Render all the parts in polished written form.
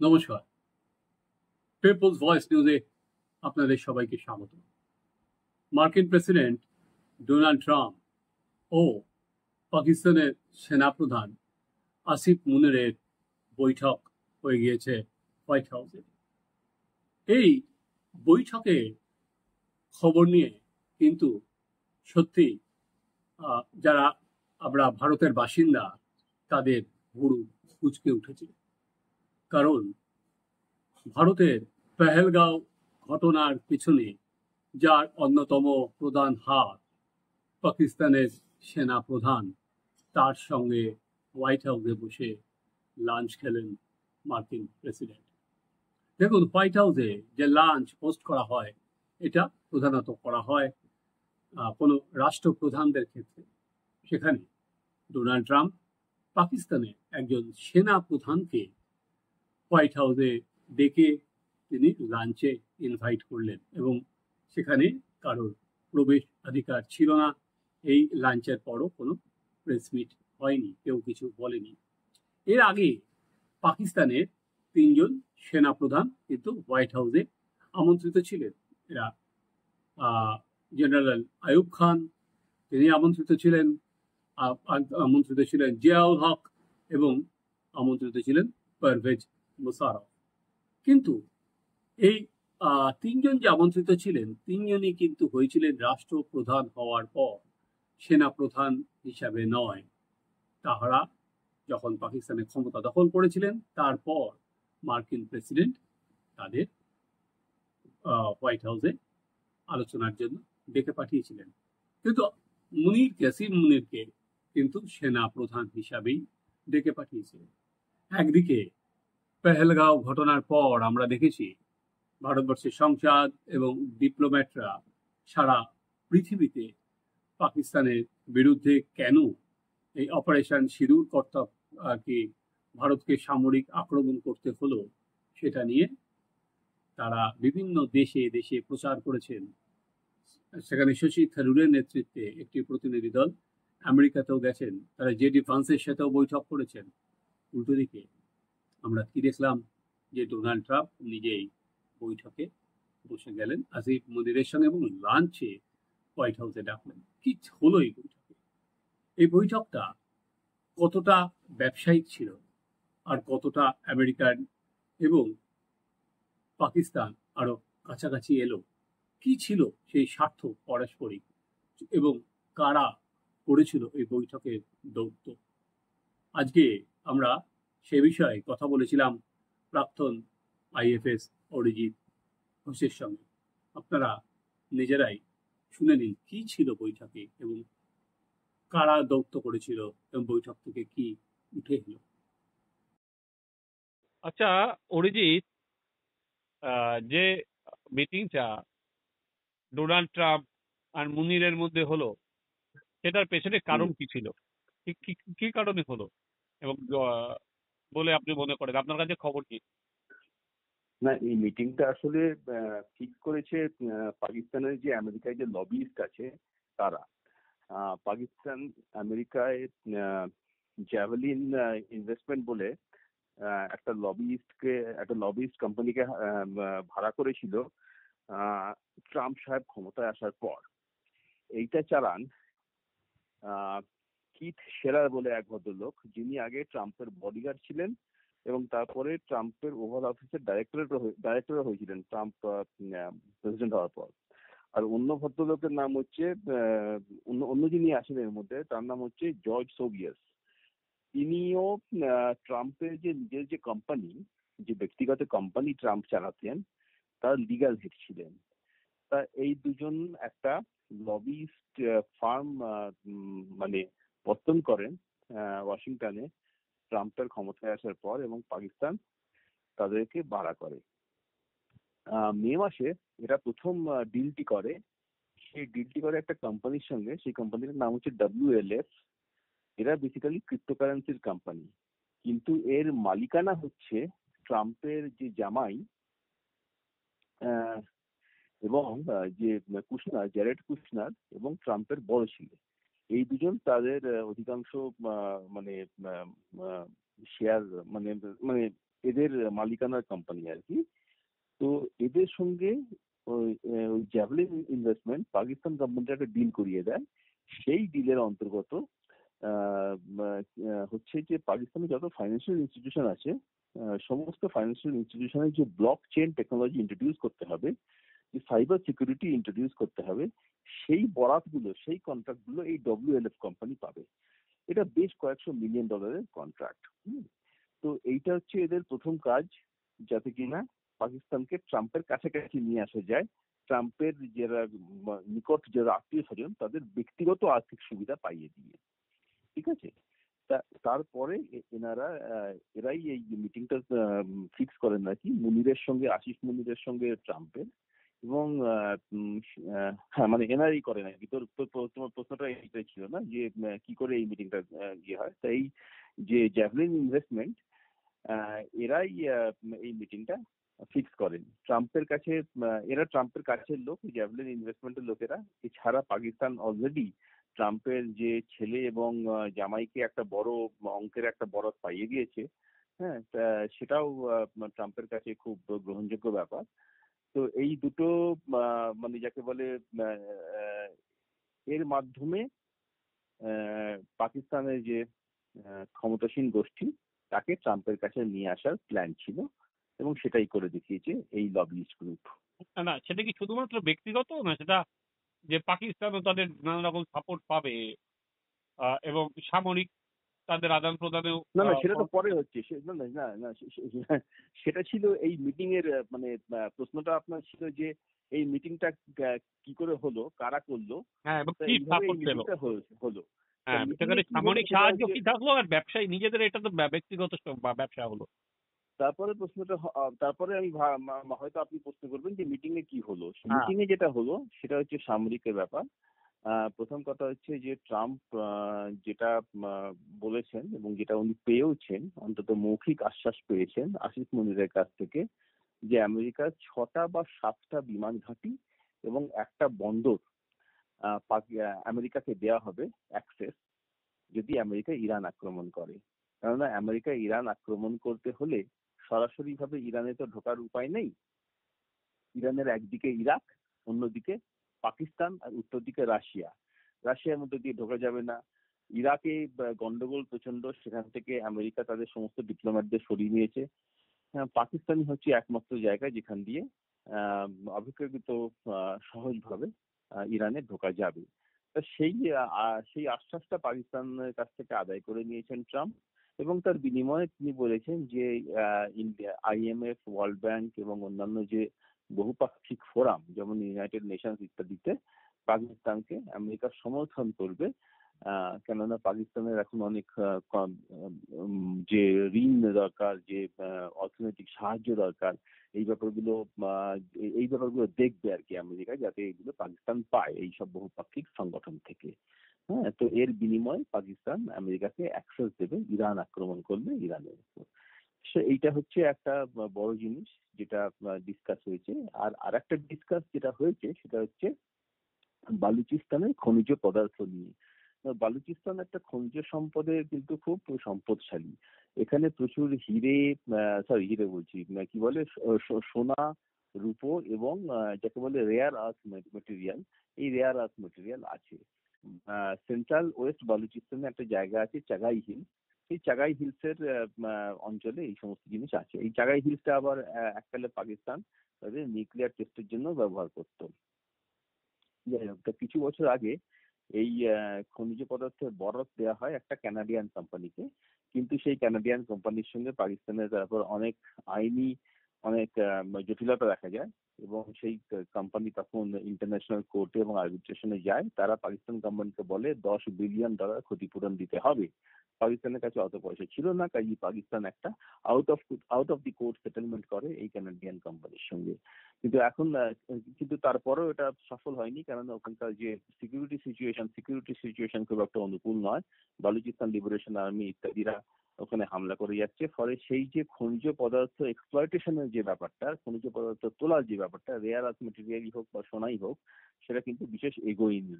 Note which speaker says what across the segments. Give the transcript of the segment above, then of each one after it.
Speaker 1: নমস্কার। People's voice নিউজে আপনাদের সবাইকে স্বাগত। মার্কিন প্রেসিডেন্ট ডোনাল্ড ট্রাম্প ও পাকিস্তানের সেনাপ্রধান আসিফ মুনিরের বৈঠক হয়ে গিয়েছে হোয়াইট হাউসে। এই বৈঠকে খবর নিয়ে কিন্তু সত্যি যারা আমরা ভারতের বাসিন্দা তাদের ভুরু কুঁচকে উঠেছে। কারণ ভারতের পেহেলগাঁও ঘটনার পিছনে যার অন্যতম প্রধান হাত পাকিস্তানের সেনা প্রধান, তার সঙ্গে হোয়াইট হাউসে বসে লাঞ্চ খেলেন মার্কিন প্রেসিডেন্ট। দেখুন, হোয়াইট হাউসে যে লাঞ্চ হোস্ট করা হয়, এটা প্রধানত করা হয় কোনো রাষ্ট্রপ্রধানদের ক্ষেত্রে। সেখানে ডোনাল্ড ট্রাম্প পাকিস্তানের একজন সেনা প্রধানকে হোয়াইট হাউসে ডেকে তিনি লাঞ্চে ইনভাইট করলেন এবং সেখানে কারোর প্রবেশ অধিকার ছিল না। এই লাঞ্চের পরও কোনো প্রেস মিট হয়নি, কেউ কিছু বলেনি। এর আগে পাকিস্তানের তিনজন সেনাপ্রধান কিন্তু হোয়াইট হাউসে আমন্ত্রিত ছিলেন। এরা জেনারেল আইয়ুব খান, তিনি আমন্ত্রিত ছিলেন, আমন্ত্রিত ছিলেন জিয়াউল হক এবং আমন্ত্রিত ছিলেন পারভেজ মুশারফ। কিন্তু এই তিনজন যে আমন্ত্রিত ছিলেন, তিনজনই কিন্তু হয়েছিলেন রাষ্ট্রপ্রধান হওয়ার পর, সেনাপ্রধান হিসাবে নয়। তাহারা যখন পাকিস্তানের ক্ষমতা দখল করেছিলেন, তারপর মার্কিন প্রেসিডেন্ট তাদের হোয়াইট হাউসে আলোচনার জন্য ডেকে পাঠিয়েছিলেন। কিন্তু আসিফ মুনিরকে কিন্তু সেনা প্রধান হিসাবেই ডেকে পাঠিয়েছিলেন। একদিকে পেহেলগাঁও ঘটনার পর আমরা দেখেছি ভারতবর্ষের সংসদ এবং ডিপ্লোম্যাটরা সারা পৃথিবীতে পাকিস্তানের বিরুদ্ধে কেন এই অপারেশন সিঁদুর কে ভারতকে সামরিক আক্রমণ করতে হলো, সেটা নিয়ে তারা বিভিন্ন দেশে দেশে প্রচার করেছেন। সেখানে শশী থারুরের নেতৃত্বে একটি প্রতিনিধি দল আমেরিকাতেও গেছেন, তারা জেডি ভান্সের সাথেও বৈঠক করেছেন। উল্টো দিকে আমরা কি দেখলাম যে ডোনাল্ড ট্রাম্প নিজেই বৈঠকে বসে গেলেন আসিফ মুনিরের সঙ্গে এবং লাঞ্চে হোয়াইট হাউসে ডাকলেন। কি হলো এই বৈঠকে? এই বৈঠকটা কতটা ব্যবসায়িক ছিল আর কতটা আমেরিকান এবং পাকিস্তান আরো কাছাকাছি এলো, কি ছিল সেই স্বার্থ পারস্পরিক এবং কারা করেছিল এই বৈঠকের দৌত্য? আজকে আমরা সে বিষয়ে কথা বলেছিলাম প্রাক্তন আইএফএস অরিজিৎ ঘোষের সঙ্গে। আপনারা নিজেরাই শুনে নিন কি ছিল বৈঠকে এবং কারা দৌত্য করেছিল এবং বৈঠক থেকে কি উঠে এলো।
Speaker 2: আচ্ছা অরিজিৎ, যে মিটিংটা ডোনাল্ড ট্রাম্প আর মুনিরের মধ্যে হলো, সেটার পেছনে কারণ কি ছিল? কি কারণে হলো এবং বলে আপনি মনে করেন? আপনার কাছে খবর কি?
Speaker 3: না, এই মিটিংটা আসলে ঠিক করেছে পাকিস্তানের যে আমেরিকায় যে লবিস্ট আছে তারা। পাকিস্তান আমেরিকায় জ্যাভেলিন ইনভেস্টমেন্ট বলে একটা লবিস্ট কোম্পানিকে ভাড়া করেছিল ট্রাম্প সাহেব ক্ষমতায় আসার পর। এইটা চালান কিথ শেরার বলে এক ভদ্রলোক, যিনি আগে ট্রাম্পের বডিগার্ড ছিলেন এবং তারপরে ট্রাম্পের ওভাল অফিসের ডাইরেক্টর হয়েছিলেন ট্রাম্প প্রেসিডেন্ট হওয়ার পর। আর অন্য ভদ্রলোকের নাম হচ্ছে অন্য যিনি আসেন এর মধ্যে, তার নাম হচ্ছে জর্জ সোভিয়াস। তিনিও ট্রাম্পের যে নিজের যে কোম্পানি, যে ব্যক্তিগত কোম্পানি ট্রাম্প চালাতেন, তার লিগ্যাল হেড ছিলেন। তা এই দুজন একটা লবিস্ট ফার্ম মানে পত্তন করেন ওয়াশিংটনে ট্রাম্পের ক্ষমতায় আসার পর, এবং পাকিস্তান তাদেরকে ভাড়া করে। মে মাসে এরা প্রথম ডিলটি করে। সেই ডিলটি করে একটা কোম্পানির সঙ্গে, সেই কোম্পানির নাম হচ্ছে WLF। এরা বেসিক্যালি ক্রিপ্টোকারেন্সির কোম্পানি, কিন্তু এর মালিকানা হচ্ছে ট্রাম্পের যে জামাই এবং যে কুশনার, জ্যারেড কুশনার এবং ট্রাম্পের বড় ছেলে, এই দুজন তাদের অধিকাংশ মানে শেয়ার মানে মানে এদের মালিকানার কোম্পানি আর কি। তো এদের সঙ্গে ওই জ্যাভলিন ইনভেস্টমেন্ট পাকিস্তান গভর্নমেন্ট একটা ডিল করিয়ে দেয়। সেই ডিলের অন্তর্গত হচ্ছে যে পাকিস্তানে যত ফাইন্যান্সিয়াল ইনস্টিটিউশন আছে, সমস্ত ফাইন্যান্সিয়াল ইনস্টিটিউশনের যে ব্লক চেইন টেকনোলজি ইন্ট্রোডিউস করতে হবে, যে সাইবার সিকিউরিটি ইন্ট্রোডিউস করতে হবে, সেই বরাতগুলো, সেই কন্ট্রাক্টগুলো এই WLF কোম্পানি পাবে। এটা বেশ কয়েকশো মিলিয়ন ডলারের কন্ট্রাক্ট। তো এইটা হচ্ছে এদের প্রথম কাজ, যাতে কিনা পাকিস্তানকে ট্রাম্পের কাছাকাছি নিয়ে আসা যায়, ট্রাম্পের যারা নিকট যারা আত্মীয় স্বজন তাদের ব্যক্তিগত আর্থিক সুবিধা পাইয়ে দিয়ে। ঠিক আছে। তারপরে এরাই এই মিটিংটা ফিক্স করেন নাকি মুনিরের সঙ্গে, আশিস মুনিরের সঙ্গে ট্রাম্পের, এবং হ্যাঁ মানে এনআরই করে নাকি। তোমার প্রশ্নটা এইটাই ছিল না, যে কি করে এই মিটিংটা ইয়ে হয়। তাই যে জ্যাভলিন ইনভেস্টমেন্ট এরাই এই মিটিংটা ফিক্স করেন ট্রাম্পের কাছে। এরা ট্রাম্পের কাছের লোক, জ্যাভলিন ইনভেস্টমেন্টের লোকেরা। এছাড়া পাকিস্তান অলরেডি ট্রাম্পের যে ছেলে এবং জামাইকে একটা বড় অঙ্কের একটা বরাত পাইয়ে দিয়েছে। হ্যাঁ, সেটাও ট্রাম্পের কাছে খুব গ্রহণযোগ্য ব্যাপার। তো এই দুটো মানে যাকে বলে এর মাধ্যমে পাকিস্তানের যে ক্ষমতাসীন গোষ্ঠী তাকে ট্রাম্পের কাছে নিয়ে আসার প্ল্যান ছিল, এবং সেটাই করে দেখিয়েছে এই লবিস্ট গ্রুপ।
Speaker 2: না, সেটা কি শুধুমাত্র ব্যক্তিগত না, সেটা যে পাকিস্তানও তাদের নানা রকম সাপোর্ট পাবে এবং সামরিক তাদের আদান প্রদানেও
Speaker 3: না না, সেটা তো পরে হচ্ছে। না না না না, সেটা ছিল এই মিটিং এর মানে প্রশ্নটা আপনার ছিল যে এই মিটিংটা কি করে হলো, কারা করলো।
Speaker 2: হ্যাঁ, এবং কি
Speaker 3: এইভাবে এই
Speaker 2: সাপোর্ট পেল।
Speaker 3: মিটিংটা হলো।
Speaker 2: হ্যাঁ, সেখানে সামরিক সাহায্য কি থাকলো, আর ব্যবসায়ী নিজেদের, এটা তো ব্যক্তিগত ব্যবসা হলো।
Speaker 3: তারপরে প্রশ্নটা তারপরে আমি হয়তো আপনি প্রশ্ন করবেন যে মিটিং এ কি হলো।
Speaker 2: হ্যাঁ।
Speaker 3: মিটিং এ যেটা হলো সেটা হচ্ছে সামরিকের ব্যাপার। প্রথম কথা হচ্ছে যে ট্রাম্প যেটা বলেছেন এবং যেটা উনি পেয়েওছেন, অন্তত মৌখিক আশ্বাস পেয়েছেন আশিস মনিরের কাছ থেকে, যে আমেরিকার 6টা বা 7টা বিমান ঘাঁটি এবং একটা বন্দর আমেরিকাকে দেওয়া হবে অ্যাক্সেস, যদি আমেরিকা ইরান আক্রমণ করে। কেননা আমেরিকা ইরান আক্রমণ করতে হলে সরাসরি ভাবে ইরানে তো ঢোকার উপায় নেই। ইরানের একদিকে ইরাক, অন্যদিকে পাকিস্তান, আর উত্তর দিকে রাশিয়া। রাশিয়ার মধ্যে দিয়ে ঢোকা যাবে না। ইরাকে গন্ডগোল প্রচন্ড, সেখান থেকে আমেরিকা তাদের সমস্ত ডিপ্লোম্যাটদের সরিয়ে নিয়েছে। পাকিস্তানই হচ্ছে একমাত্র জায়গা যেখান দিয়ে অপেক্ষাকৃত সহজভাবে ইরানে ঢোকা যাবে। তা সেই আশ্বাসটা পাকিস্তানের কাছ থেকে আদায় করে নিয়েছেন ট্রাম্প, এবং তার বিনিময়ে তিনি বলেছেন যে ইন্ডিয়া, IMF, ওয়ার্ল্ড ব্যাংক এবং অন্যান্য যে বহুপাক্ষিক ফোরাম যেমন ইউনাইটেড নেশনস ইত্যাদিতে পাকিস্তানকে আমেরিকা সমর্থন করবে। কেননা পাকিস্তানের এখন অনেক যে ঋণ দরকার, যে অর্থনৈতিক সাহায্য দরকার, এই ব্যাপারগুলো দেখবে আর কি আমেরিকা, যাতে এগুলো পাকিস্তান পায় এই সব বহুপাক্ষিক সংগঠন থেকে। হ্যাঁ, তো এর বিনিময়ে পাকিস্তান আমেরিকাকে অ্যাক্সেস দেবে ইরান আক্রমণ করলে ইরানের উপর। এইটা হচ্ছে একটা বড় জিনিস যেটা ডিসকাস হয়েছে। আর একটা ডিসকাস যেটা হয়েছে সেটা হচ্ছে বালুচিস্তানের খনিজ পদার্থ নিয়ে। বালুচিস্তান একটা খনিজ সম্পদে কিন্তু খুব সম্পদশালী। এখানে প্রচুর হিরে বলছি, কি বলে, সোনা, রূপো এবং যাকে বলে রেয়ার আর্থ মেটেরিয়াল, এই রেয়ার আর্থ মেটেরিয়াল আছে। সেন্ট্রাল ওয়েস্ট বালুচিস্তানে একটা জায়গা আছে চাগাই হিল, এই চাগাই হিলস এর অঞ্চলে এই সমস্ত জিনিস আছে। এই চাগাই হিলসটা আবার এককালে পাকিস্তান তাদের নিউক্লিয়ার টেস্টের জন্য ব্যবহার করত। যাই হোক, কিছু বছর আগে এই খনিজ পদার্থের বরাত দেওয়া হয় একটা কানাডিয়ান কোম্পানিকে, কিন্তু সেই কানাডিয়ান কোম্পানির সঙ্গে পাকিস্তানের তারপর অনেক আইনি জটিলতা দেখা যায়, এবং সেই কোম্পানি তখন ইন্টারন্যাশনাল কোর্টে এবং আর্বিট্রেশনে যায়। তারা পাকিস্তান কোম্পানিকে বলে $10 বিলিয়ন ক্ষতিপূরণ দিতে হবে। পাকিস্তানের কাছে অত পয়সা ছিল না, কাজেই পাকিস্তান একটা out of the court settlement করে এই কানাডিয়ান কোম্পানির সঙ্গে। কিন্তু তারপরেও এটা সফল হয়নি, কারণ ওখানকার যে সিকিউরিটি সিচুয়েশন খুব একটা অনুকূল নয়। বালুচিস্তান লিবারেশন আর্মি ইত্যাদিরা ওখানে হামলা করে যাচ্ছে। ফলে সেই যে খনিজ পদার্থ এক্সপ্লয়টেশনের যে ব্যাপারটা, খনিজ পদার্থ তোলার যে ব্যাপারটা, রেয়ার আর্থ মেটেরিয়ালই হোক বা সোনাই হোক, সেটা কিন্তু বিশেষ এগোয়নি।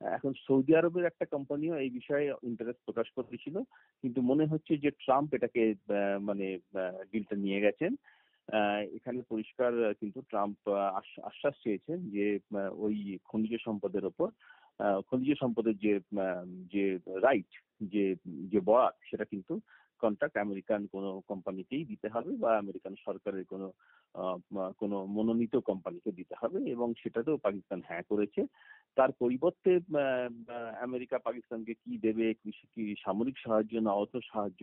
Speaker 3: এখন সৌদি আরবের একটা কোম্পানিও এই বিষয়ে ইন্টারেস্ট প্রকাশ করেছিল, কিন্তু মনে হচ্ছে যে ট্রাম্প এটাকে মানে ডিলটা নিয়ে গেছেন। এখানে পরিষ্কার কিন্তু ট্রাম্প আশ্বাস চেয়েছেন যে ওই খনিজ সম্পদের ওপর খনিজ সম্পদের যে রাইট, যে যে বরাত, সেটা কিন্তু কন্ট্রাক্ট আমেরিকান কোনো কোম্পানিকেই দিতে হবে বা আমেরিকান সরকারের কোনো মনোনীত কোম্পানিকে দিতে হবে, এবং সেটাতেও পাকিস্তান হ্যাঁ করেছে। তার পরিবর্তে আমেরিকা পাকিস্তানকে কি দেবে, কি সামরিক সাহায্য না অর্থ সাহায্য,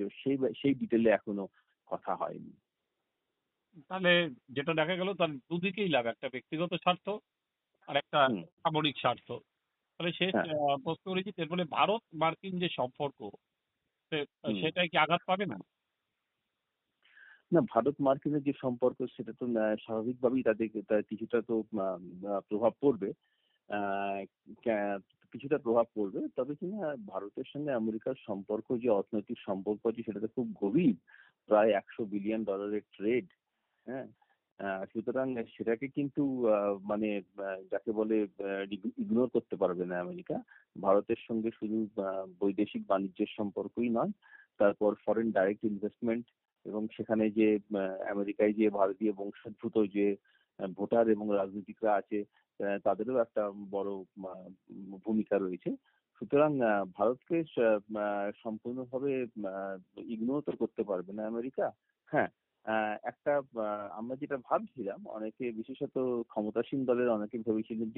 Speaker 3: সেই ডিটেলে এখনো কথা হয়নি।
Speaker 2: তাহলে যেটা দেখা গেল তার দুদিকেই লাভ, একটা ব্যক্তিগত স্বার্থ আর একটা সামরিক স্বার্থ। তাহলে শেষ প্রশ্ন করেছি, এর ফলে ভারত মার্কিন যে সম্পর্ক সেটাই কি আঘাত পাবে না?
Speaker 3: না, ভারত মার্কিনের যে সম্পর্ক সেটা তো স্বাভাবিকভাবেই তাদের কিছুটা তো প্রভাব পড়বে, কিছুটা প্রভাব পড়বে। তবে কিনা ভারতের সঙ্গে আমেরিকার সম্পর্ক, যে অর্থনৈতিক সম্পর্ক আছে, সেটা তো খুব গভীর, প্রায় $100 বিলিয়ন ট্রেড। হ্যাঁ, সুতরাং সেটাকে কিন্তু মানে যাকে বলে ইগনোর করতে পারবে না আমেরিকা। ভারতের সঙ্গে শুধু বৈদেশিক বাণিজ্যের সম্পর্কই নয়, তারপর ফরেন ডাইরেক্ট ইনভেস্টমেন্ট, এবং সেখানে যে আমেরিকায় যে ভারতীয় বংশোদ্ভূত যে ভোটার এবং রাজনীতিকরা আছে, তাদেরও একটা বড় ভূমিকা রয়েছে। সুতরাং ভারতকে সম্পূর্ণভাবে ইগনোর তো করতে পারবে না আমেরিকা। হ্যাঁ, একটা আমরা যেটা ভাবছিলাম, অনেকে বিশেষত ক্ষমতাসীন দলের অনেকে ভেবেছিলেন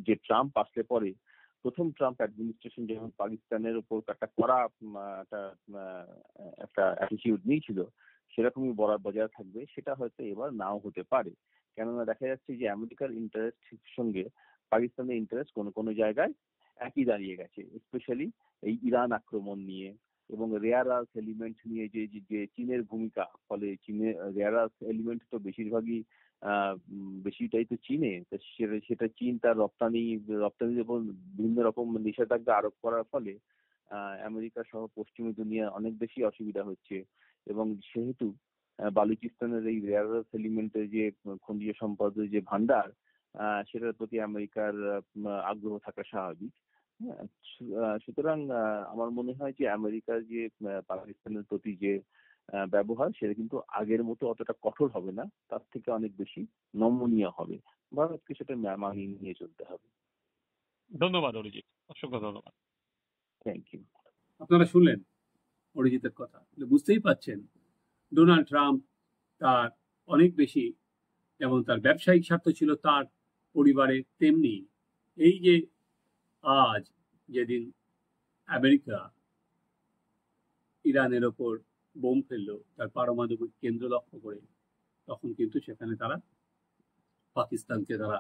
Speaker 3: যে ট্রাম্প আসলে পরে, প্রথম ট্রাম্প অ্যাডমিনিস্ট্রেশন যেমন পাকিস্তানের উপর একটা কড়া একটা অ্যাটিটিউড নিয়েছিল, সেরকমই বজায় থাকবে, সেটা হয়তো এবার নাও হতে পারে। কেননা দেখা যাচ্ছে যে আমেরিকার ইন্টারেস্টের সঙ্গে পাকিস্তানের ইন্টারেস্ট কোনো কোনো জায়গায় একই দাঁড়িয়ে গেছে, স্পেশালি এই ইরান আক্রমণ নিয়ে এবং রেয়ার আর্থ এলিমেন্ট নিয়ে যে যে চীনের ভূমিকা। ফলে চীনের রেয়ার আর্থ এলিমেন্ট তো বেশিটাই তো চীনে, তো সেটা চীন তার রপ্তানির উপর বিভিন্ন রকম নিষেধাজ্ঞা আরোপ করার ফলে আমেরিকা সহ পশ্চিমী দুনিয়া অনেক বেশি অসুবিধা হচ্ছে। এবং সেহেতু বালুচিস্তানের এই রেয়ার আর্থ এলিমেন্টের যে খনিজ সম্পদের যে ভান্ডার, সেটার প্রতি আমেরিকার আগ্রহ থাকা স্বাভাবিক। হ্যাঁ, সুতরাং আমার মনে হয় যে আমেরিকার যে পাকিস্তানের প্রতি যে ব্যবহার, সেটা কিন্তু আগের মতো অতটা কঠোর হবে না, তার থেকে অনেক বেশি নমনীয় হবে। ভারতকে সেটা মানিয়ে নিয়ে চলতে হবে।
Speaker 2: ধন্যবাদ অরিজিৎ, অসংখ্য ধন্যবাদ।
Speaker 3: Thank you.
Speaker 1: আপনারা শুনলেন অরিজিতের কথা, বুঝতেই পাচ্ছেন ডোনাল্ড ট্রাম্প তার অনেক বেশি, যেমন তার ব্যবসায়িক স্বার্থ ছিল তার পরিবারে, তেমনি এই যে আজ যেদিন আমেরিকা ইরানের ওপর বোম ফেললো তার পারমাণবিক কেন্দ্র লক্ষ্য করে, তখন কিন্তু সেখানে তারা পাকিস্তানকে তারা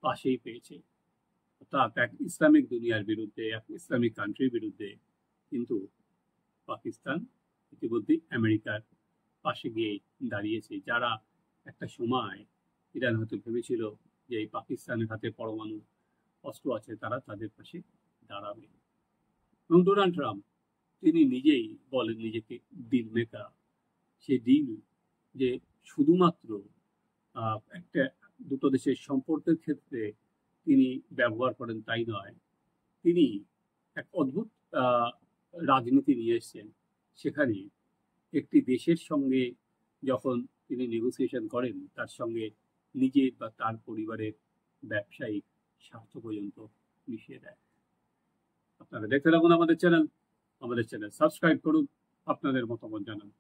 Speaker 1: পাশেই পেয়েছে। অর্থাৎ এক ইসলামিক দুনিয়ার বিরুদ্ধে, এক ইসলামিক কান্ট্রির বিরুদ্ধে কিন্তু পাকিস্তান ইতিমধ্যে আমেরিকার পাশে গিয়ে দাঁড়িয়েছে। যারা একটা সময় ইরান হয়তো ভেবেছিল যে এই পাকিস্তানের হাতে পরমাণু অস্ত্র আছে, তারা তাদের পাশে দাঁড়াবে। এবং ডোনাল্ড ট্রাম্প তিনি নিজেই বলেন নিজেকে ডিল মেকার। সেই ডিল যে শুধুমাত্র একটা দুটো দেশের সম্পর্কের ক্ষেত্রে তিনি ব্যবহার করেন তাই নয়, তিনি এক অদ্ভুত রাজনীতি নিয়ে এসছেন। সেখানে একটি দেশের সঙ্গে যখন তিনি নেগোসিয়েশন করেন, তার সঙ্গে নিজের বা তার পরিবারের ব্যবসায়িক স্বার্থ পর্যন্ত মিশিয়ে দেয়। আপনারা দেখতে থাকুন আমাদের চ্যানেল সাবস্ক্রাইব করুন, আপনাদের মতামত জানান।